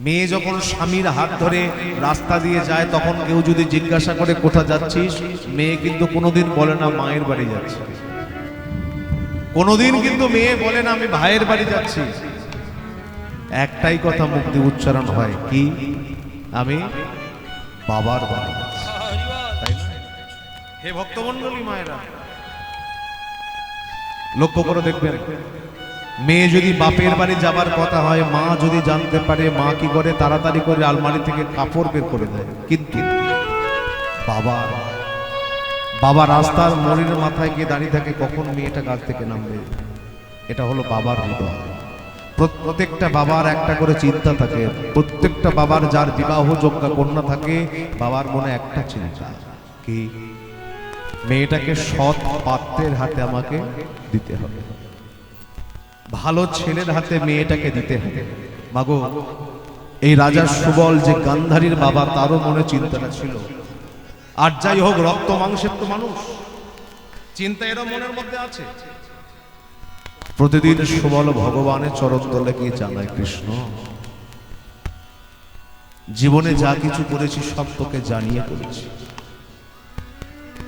মেয়ে যখন স্বামীর হাত ধরে রাস্তা দিয়ে যায়, তখন কেউ যদি জিজ্ঞাসা করে কোথা যাচ্ছিস, মেয়ে কিন্তু কোনোদিন বলে না মায়ের বাড়ি যাচ্ছি, কোনোদিন কিন্তু মেয়ে বলে না আমি ভাইয়ের বাড়ি যাচ্ছি। একটাই কথা মুখ দিয়ে উচ্চারণ হয়, কি? আমি বাবার বাড়ি যাচ্ছি। তাই না? হে ভক্তমণ্ডলী মায়েরা, লক্ষ্য করে দেখবেন, মেয়ে যদি বাপের বাড়ি যাবার কথা হয়, মা যদি জানতে পারে, মা কি করে? তাড়াতাড়ি করে আলমারি থেকে কাপড় বের করে দেয়। কিন্তু বাবা রাস্তার মোড়ের মাথায় গিয়ে দাঁড়িয়ে থাকে, কখন মেয়েটা কাছ থেকে নামবে। এটা হলো বাবার হৃদয়। প্রত্যেকটা বাবার একটা করে চিন্তা থাকে, প্রত্যেকটা বাবার যার বিবাহযোগ্য কন্যা থাকে, বাবার মনে একটা চিন্তা, কি? মেয়েটাকে সৎ পাত্রের হাতে আমাকে দিতে হবে, ভালো ছেলের হাতে মেয়েটাকে দিতে হবে। মাগো, এই রাজা সুবল যে গান্ধারীর বাবা, তারও মনে চিন্তাটা ছিল। আর যাই হোক, রক্ত মাংসের তো মানুষ, চিন্তা এরও মনের মধ্যে আছে। প্রতিদিন সুবল ভগবানের চরণ তলে গিয়ে জানায়, কৃষ্ণ, জীবনে যা কিছু করেছি সব তোকে জানিয়ে করেছি,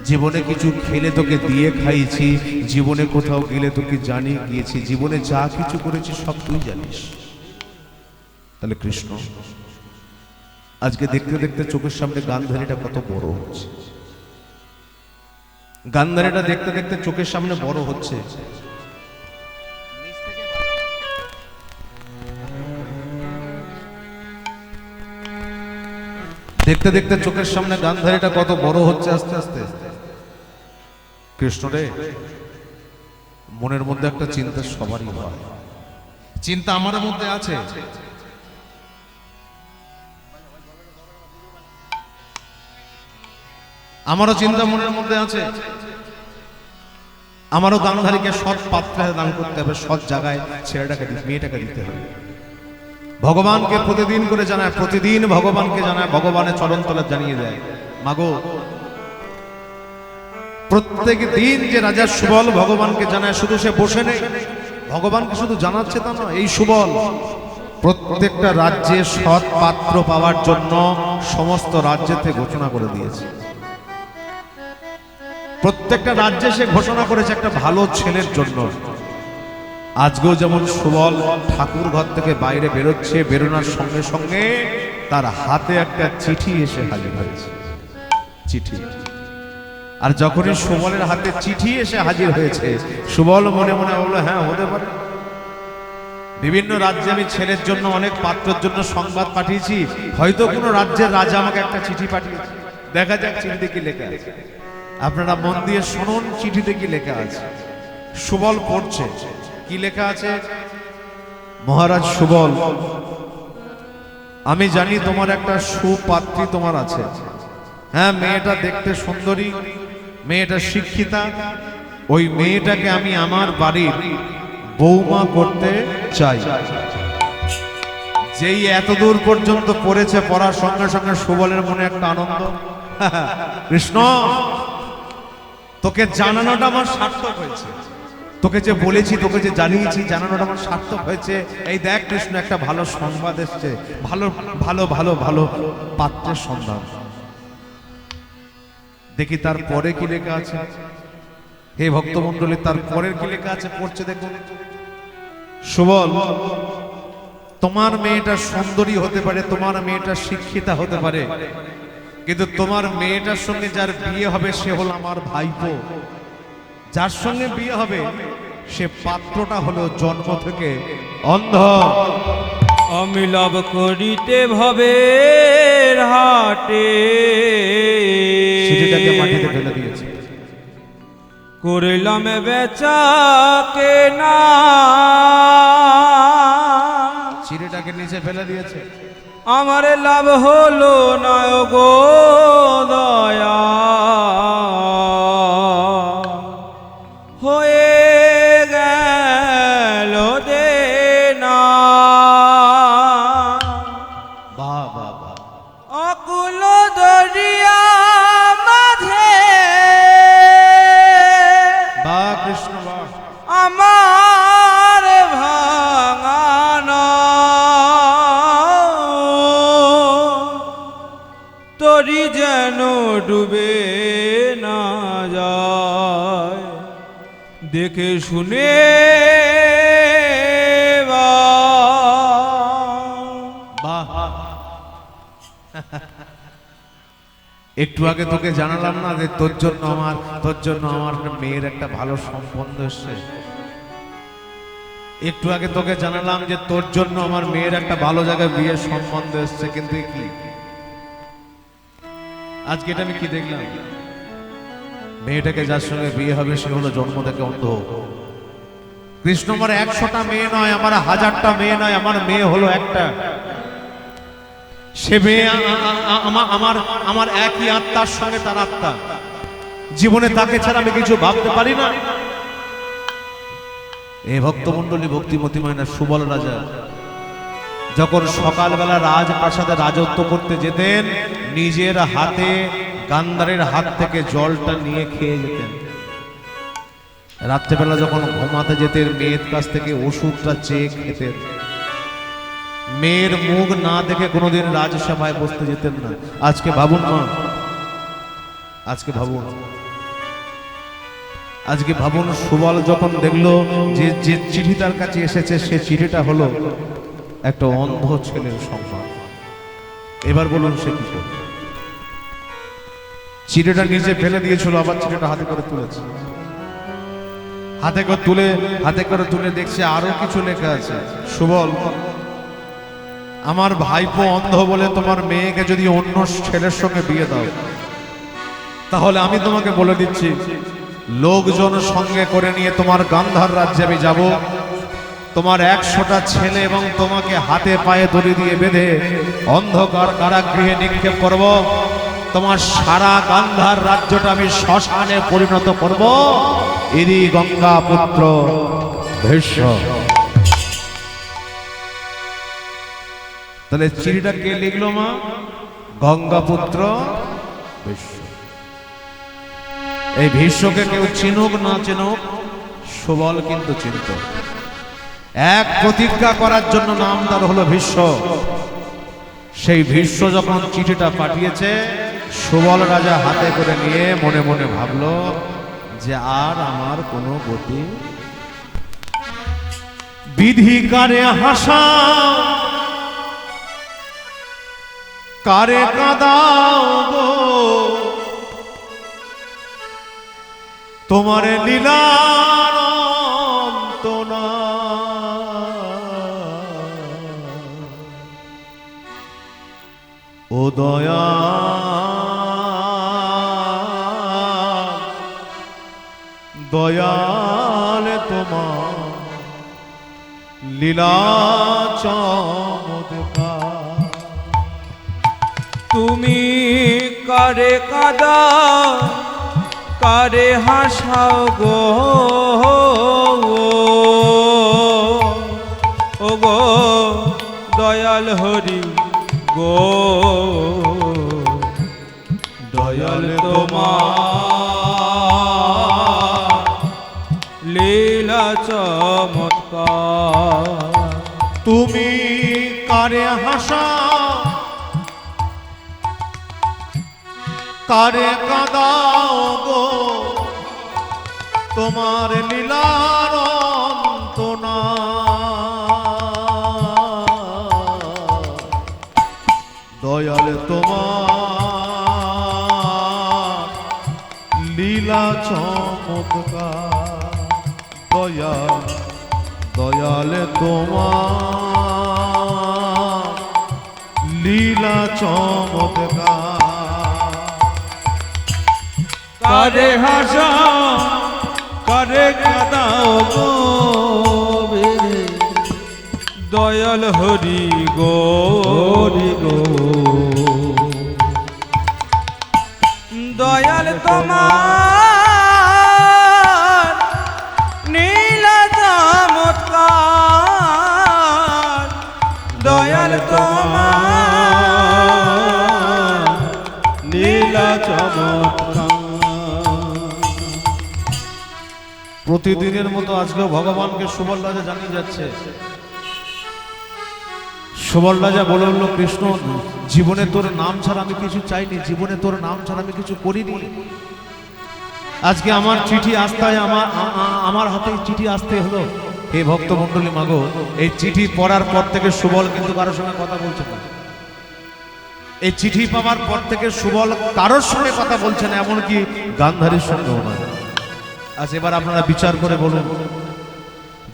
জীবনে কিছু খেলে তোকে দিয়ে খাইছি, জীবনে কোথাও গেলে তোকে জানিয়ে গিয়েছি, জীবনে যা কিছু করেছি সব তুই জানিস। তাহলে কৃষ্ণ, আজকে দেখতে দেখতে চোখের সামনে গান্ধারীটা কত বড় হচ্ছে, গান্ধারীটা দেখতে দেখতে চোখের সামনে বড় হচ্ছে। দেখতে দেখতে চোখের সামনে গান্ধারীটা কত বড় হচ্ছে আস্তে আস্তে। কৃষ্ণ রে, মনের মধ্যে একটা চিন্তা সবারই হয়, চিন্তা আমার মধ্যে আছে। আমারও চিন্তা মনের মধ্যে আছে, আমারও গান্ধারীকে সৎ পাত্রে দান করতে হবে, সৎ জায়গায় ছেলেটাকে মেয়েটাকে দিতে হবে। ভগবানকে প্রতিদিন করে জানায়, প্রতিদিন ভগবানকে জানায়, ভগবানের চরণ তলে জানিয়ে দেয়, মাগো, প্রত্যেক দিন যে রাজা সুবল ভগবানকে জানায়, শুধু সে বসে নেই, ভগবানকে শুধু জানাচ্ছে তা নয়, এই সুবল প্রত্যেকটা রাজ্যে সৎ পাত্র পাওয়ার জন্য সমস্ত রাজ্যেতে ঘোষণা করে দিয়েছে। প্রত্যেকটা রাজ্যে সে ঘোষণা করেছে একটা ভালো ছেলের জন্য। আজকেও যেমন সুবল ঠাকুর ঘর থেকে বাইরে বেরোচ্ছে, বেরোনোর সঙ্গে সঙ্গে তার হাতে একটা চিঠি এসে হাজির হয়েছে, চিঠি। আর যখনই সুবলের হাতে চিঠি এসে হাজির হয়েছে, সুবল মনে মনে বললো, হ্যাঁ হতে পারে, বিভিন্ন রাজ্যে আমি ছেলের জন্য, অনেক পাত্রের জন্য সংবাদ পাঠিয়েছি, হয়তো কোনো রাজ্যের রাজা আমাকে একটা চিঠি পাঠিয়েছে। দেখা যাক চিঠিতে কি লেখা আছে। আপনারা মন দিয়ে শুনুন, চিঠিতে কি লেখা আছে। সুবল পড়ছে, কি লেখা আছে? মহারাজ সুবল, আমি জানি তোমার একটা সুপাত্রী তোমার আছে। হ্যাঁ, মেয়েটা দেখতে সুন্দরী, মেয়েটা শিক্ষিতা, ওই মেয়েটাকে আমি আমার বাড়ির বৌমা করতে চাই। যেই এত দূর পর্যন্ত পড়েছে, পড়ার সঙ্গে সঙ্গে সুবলের মনে একটা আনন্দ, কৃষ্ণ, তোকে জানানোটা আমার সার্থক হয়েছে, তোকে যে বলেছি, তোকে যে জানিয়েছি, জানানোটা আমার সার্থক হয়েছে। এই দেখ কৃষ্ণ, একটা ভালো সংবাদ এসছে, ভালো ভালো ভালো ভালো পাত্রের সন্ধান। দেখি তারপরে কি লেখা আছে। হে ভক্তমণ্ডলী, তার পরের কি লেখা আছে পড়ছে দেখুন। সুবল, তোমার মেয়েটা সুন্দরী হতে পারে, তোমার মেয়েটা শিক্ষিতা হতে পারে, কিন্তু তোমার মেয়েটার সঙ্গে যার বিয়ে হবে সে হলো আমার ভাইপো। যার সঙ্গে বিয়ে হবে সে পাত্রটা হলো জন্ম থেকে অন্ধ। আমি লাভ করিতে ভবের হাটে চিঠিটাকে মাটিতে ফেলে দিয়েছে। করিলাম বেচা কে না, চিঠিটাকে নিচে ফেলে দিয়েছে। আমার লাভ হলো না গো দয়া, হয়ে গেল দেনা। বাহ বাহ বাহ। অকুল দরিয়া মাঝে বাহ কৃষ্ণ বাহ। আমার ভাঙানো তরি যেন ডুবে না যায়, দেখে শুনে বাহ। একটু আগে তোকে জানালাম না যে তোর জন্য আমার একটা মেয়ের একটা ভালো সম্বন্ধ এসছে। একটু আগে তোকে জানালাম যে তোর জন্য আমার মেয়ের একটা ভালো জায়গায় বিয়ের সম্বন্ধ এসছে, কিন্তু এ কি আজকে এটা আমি কি দেখলাম? মেয়েটাকে যার সঙ্গে বিয়ে হবে সে হলো জন্ম থেকে অন্ধ। কৃষ্ণ আমার 100টা মেয়ে নয়, আমার 1000টা মেয়ে নয়, আমার মেয়ে হলো একটা। সে মেয়ে আমার একই আত্মার সঙ্গে তার আত্মা। জীবনে তাকে ছাড়া আমি কিছু ভাবতে পারি না। এই ভক্তমণ্ডলী ভক্তিমতী মায়না সুবল রাজা যখন সকালবেলা রাজপ্রাসাদে রাজত্ব করতে যেতেন, নিজের হাতে গান্ধারের হাত থেকে জলটা নিয়ে খেয়ে যেতেন। রাত্রেবেলা যখন ঘুমাতে যেতেন মেয়ের কাছ থেকে ওষুধটা চেয়ে খেতেন। মেয়ের মুখ না দেখে কোনোদিন রাজসভায় বসতে যেতেন না। আজকে ভাবুন মা, আজকে ভাবুন সুবল যখন দেখলো যে চিঠি তার কাছে এসেছে সে চিঠিটা হলো একটা অন্ধ ছেলের সংবাদ। এবার বলুন সে কি করবে? চিঠিটা নিচে ফেলে দিয়েছিল, আবার চিঠিটা হাতে করে তুলেছে। হাতে করে তুলে দেখছে আরো কিছু লেখা আছে। সুবল, আমার ভাইপো অন্ধ বলে তোমার মেয়েকে যদি অন্য ছেলের সঙ্গে বিয়ে দাও, তাহলে আমি তোমাকে বলে দিচ্ছি লোকজন সঙ্গে করে নিয়ে তোমার গান্ধার রাজ্যে আমি যাব। তোমার 100টা ছেলে এবং তোমাকে হাতে পায়ে দড়ি দিয়ে বেঁধে অন্ধকার কারাগৃহে নিক্ষেপ করব। তোমার সারা গান্ধার রাজ্যটা আমি শ্মশানে পরিণত করব। এরই গঙ্গা পুত্র ভীষ্ম। তাহলে চিঠিটা কে লিখলো মা? গঙ্গা পুত্র ভীষ্ম। এই ভীষ্মকে কেউ চিনুক না চিনুক, সুবল কিন্তু চিনত। এক প্রতিজ্ঞা করার জন্য নাম তার হলো ভীষ্ম। সেই ভীষ্ম যখন চিঠিটা পাঠিয়েছে, সুবল রাজা হাতে করে নিয়ে মনে মনে ভাবলো যে আর আমার কোনো গতি। বিধি কারে হাসা কারে কাঁদাও গো, তোমার লীলার অন্ত নাই। ও দয়া দয়াল তোমার লীলা চমৎকার। তুমি কারে কাঁদাও কারে হাসাও গো, ও গো দয়াল হরি গো, দয়াল তোমার লীলা চমৎকার। তুমি কারে হাসাও কারে কাঁদাও গো, তোমার লীলার অন্ত নাই। দয়াল তোমার লীলা চমৎকার দয়াল দয়ালে তোমার লীলা চমৎকার কারে হাসা কারে কাদাও গো বেরে দয়াল হরি গো হরি গো দয়াল তোমার নীলা চমৎকার দয়াল তোমার নীলা চমৎকার প্রতিদিনের মতো আজকেও ভগবানকে সুবল রাজা জানিয়ে যাচ্ছে। সুবল রাজা বলে উঠল, কৃষ্ণ জীবনে তোর নাম ছাড়া আমি কিছু চাইনি, জীবনে তোর নাম ছাড়া আমি কিছু করিনি। আজকে আমার চিঠি আসতে আমার হাতে চিঠি আসতে হলো। হে ভক্তমণ্ডলী মাগো, এই চিঠি পড়ার পর থেকে সুবল কিন্তু কারোর সঙ্গে কথা বলছে না। এই চিঠি পাওয়ার পর থেকে সুবল কারোর সঙ্গে কথা বলছে না, এমনকি গান্ধারীর সঙ্গেও নয়। আজ এবার আপনারা বিচার করে বলুন,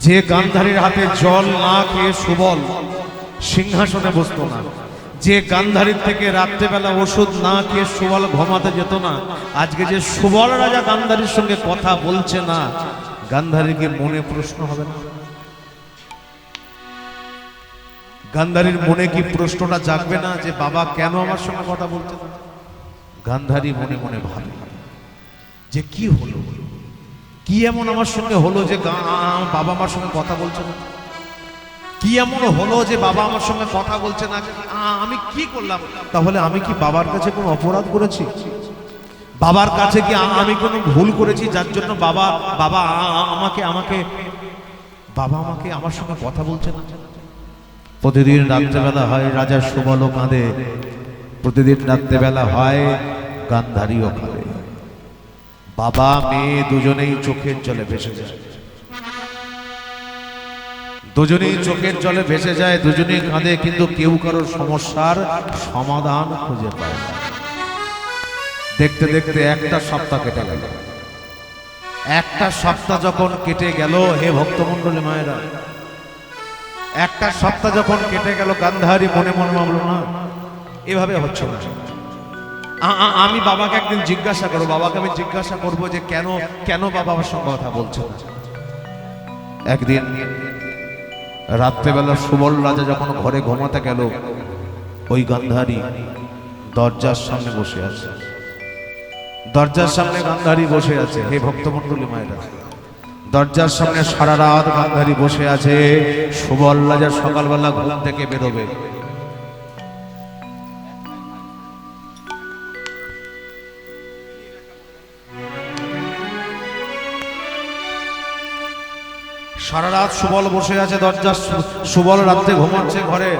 যে গান্ধারীর হাতে জল না খেয়ে সুবল সিংহাসনে বসতো না, যে গান্ধারীর থেকে রাত্রেবেলা ওষুধ না খেয়ে সুবল ঘুমাতে যেত না, আজকে যে সুবল রাজা গান্ধারীর সঙ্গে কথা বলছে না, গান্ধারীকে মনে প্রশ্ন হবে না? গান্ধারীর মনে কি প্রশ্নটা জাগবে না যে বাবা কেন আমার সঙ্গে কথা বলছে না? গান্ধারী মনে মনে ভাবে যে কি হলো, কি এমন আমার সঙ্গে হলো যে বাবা আমার সঙ্গে কথা বলছে না? কি এমন হলো যে বাবা আমার সঙ্গে কথা বলছে না? আমি কি করলাম? তাহলে আমি কি বাবার কাছে কোনো অপরাধ করেছি? বাবার কাছে কি আমি কোনো ভুল করেছি যার জন্য বাবা বাবা আমাকে আমাকে বাবা আমাকে আমার সঙ্গে কথা বলছে না? প্রতিদিন রাত্রেবেলা হয় রাজা সুবলও কাঁদে, প্রতিদিন রাত্রেবেলা হয় গান্ধারীও কাঁদে। বাবা মেয়ে দুজনেই চোখের জলে ভেসে যায়, দুজনেই চোখের জলে ভেসে যায়, দুজনেই কাঁদে, কিন্তু কেউ কারোর সমস্যার সমাধান খুঁজে পায় না। দেখতে দেখতে একটা সপ্তাহ কেটে গেল। একটা সপ্তাহ যখন কেটে গেল, হে ভক্তমণ্ডলী মায়েরা, একটা সপ্তাহ যখন কেটে গেল, গান্ধারী মনে মনে ভাবল, না এভাবে হচ্ছে না। আমি বাবাকে একদিন জিজ্ঞাসা করবো, বাবাকে আমি জিজ্ঞাসা করবো যে কেন কেন বাবা আমার সঙ্গে কথা বলছে না। একদিন রাত্রেবেলা সুবল রাজা যখন ঘরে ঘুমাতে গেল, ওই গান্ধারী দরজার সামনে বসে আছে। দরজার সামনে গান্ধারী বসে আছে। হে ভক্তমণ্ডলী মায়েরা, দরজার সামনে সারা রাত গান্ধারী বসে আছে। সুবল রাজা সকালবেলা ঘুম থেকে বেরোবে, সারা রাত সুবল বসে আছে দরজার, সুবল রাত্রে ঘুমাচ্ছে ঘরে,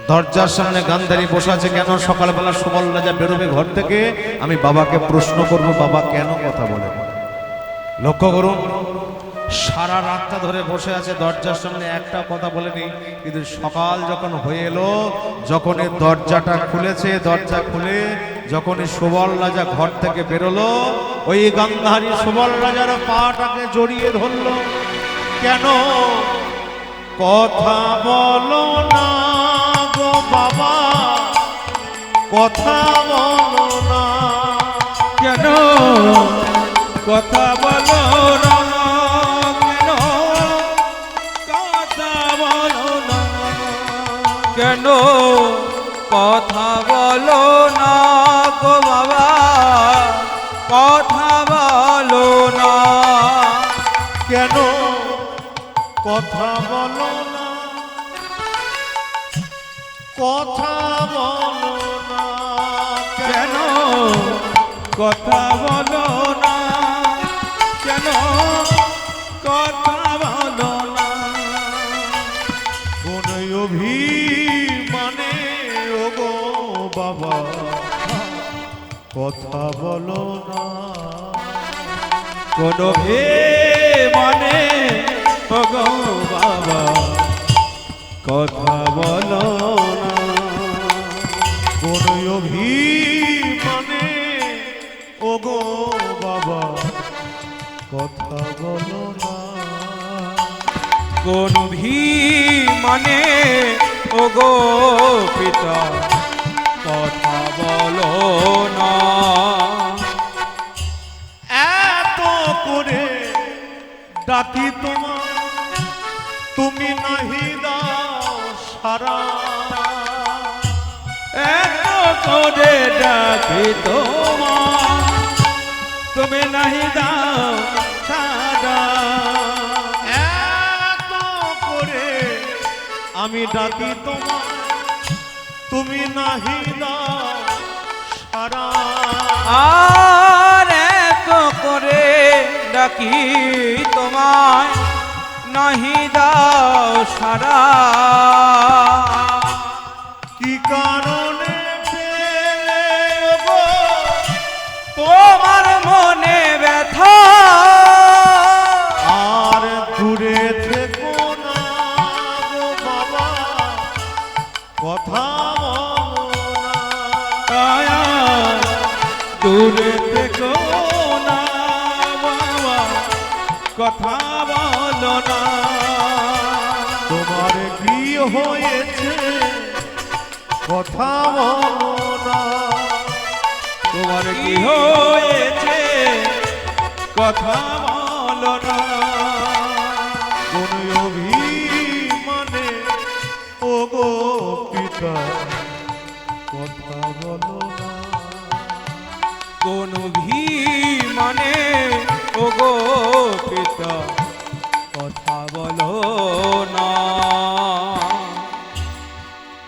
দরজার সামনে গান্ধারী বসে আছে। কেন? সকালবেলা সুবল রাজা বেরোবে ঘর থেকে, আমি বাবাকে প্রশ্ন করব বাবা কেন কথা বলে। লক্ষ্য করুন, সারা রাতটা ধরে বসে আছে দরজার সামনে, একটা কথা বলেনি। কিন্তু সকাল যখন হয়ে এলো, যখন এই দরজাটা খুলেছে, দরজা খুলে যখন সুবল রাজা ঘর থেকে বেরোলো, ওই গান্ধারী সুবল রাজার পাটাকে জড়িয়ে ধরলো। কেন কথা বলো না গো বাবা, কথা বলো না? কেন কথা বলো না? কেন কথা বলো না? কেন কথা বলো না গো বাবা, কথা বলো না? কেন কথা বলো না? কথা বলো না? কেন কথা বলো না? কেন কথা বলো না? কোন অভিমানে ও গো বাবা কথা বলো না? কোন মানে গো বাবা কথা বলো না? কোন অভিমানে ও ওগো বাবা কথা বলো না। কোন মানে ও গো পিতা কথা বলো না। এত করে ডাকি তোমার তুমি নাহি দাও সারা। এত করে ডাকি তোমার তুমি নাহি দাও সাড়া। এত করে আমি ডাকি তোমার তুমি নাহি দাও সারা। আর এত করে ডাকি তোমায় নাহি দাও সারা। কি কারণে পেলে গো তোমার মনে ব্যথা আর দূরে থেকো না গো বাবা কথা বলো না। কায়া দূরে থেকো না বাবা কথা বলো না। তোমার কি হয়েছে কথা বলো না। তোমার কি হয়েছে কথা বলো না। কোন অভিমানে ও গো পিতা কথা বলো না। কোন মানে ও গো পিতা কথা বলো